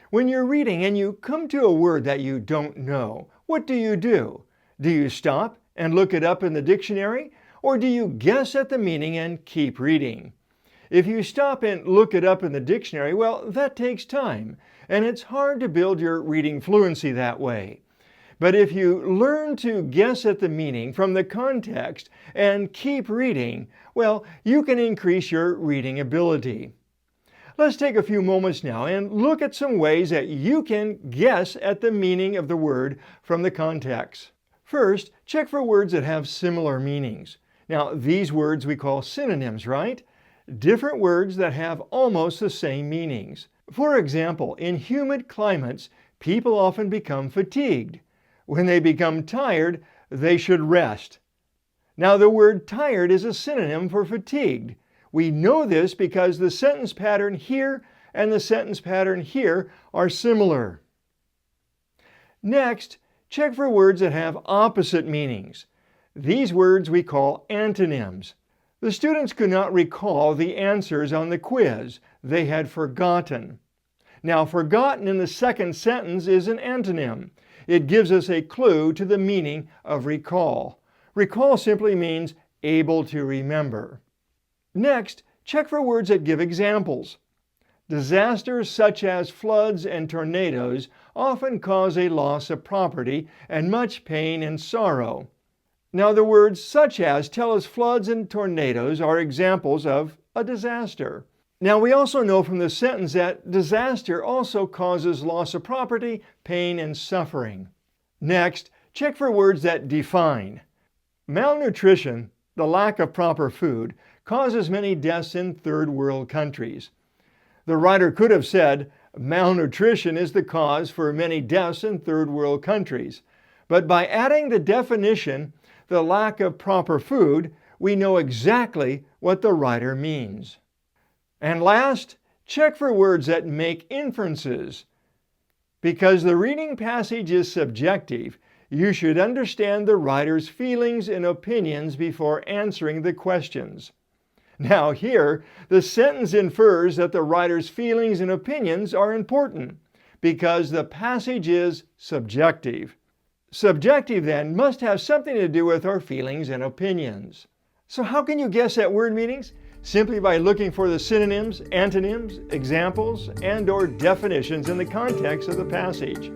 When you're reading and you come to a word that you don't know, what do? Do you stop and look it up in the dictionary, or do you guess at the meaning and keep reading? If you stop and look it up in the dictionary, well, that takes time, and it's hard to build your reading fluency that way. But if you learn to guess at the meaning from the context and keep reading, well, you can increase your reading ability. Let's take a few moments now and look at some ways that you can guess at the meaning of the word from the context. First, check for words that have similar meanings. Now, these words we call synonyms, right? Different words that have almost the same meanings. For example, in humid climates, people often become fatigued. When they become tired, they should rest. Now, the word tired is a synonym for fatigued. We know this because the sentence pattern here and the sentence pattern here are similar. Next, check for words that have opposite meanings. These words we call antonyms. The students could not recall the answers on the quiz. They had forgotten. Now, forgotten in the second sentence is an antonym. It gives us a clue to the meaning of recall. Recall simply means able to remember. Next, check for words that give examples. Disasters such as floods and tornadoes often cause a loss of property and much pain and sorrow. Now, the words such as tell us floods and tornadoes are examples of a disaster. Now, we also know from the sentence that disaster also causes loss of property, pain, and suffering. Next, check for words that define. Malnutrition, the lack of proper food, causes many deaths in third world countries. The writer could have said, malnutrition is the cause for many deaths in third world countries. But by adding the definition, the lack of proper food, we know exactly what the writer means. And last, check for words that make inferences. Because the reading passage is subjective, you should understand the writer's feelings and opinions before answering the questions. Now here, the sentence infers that the writer's feelings and opinions are important because the passage is subjective. Subjective, then, must have something to do with our feelings and opinions. So how can you guess at word meanings? Simply by looking for the synonyms, antonyms, examples, and/or definitions in the context of the passage.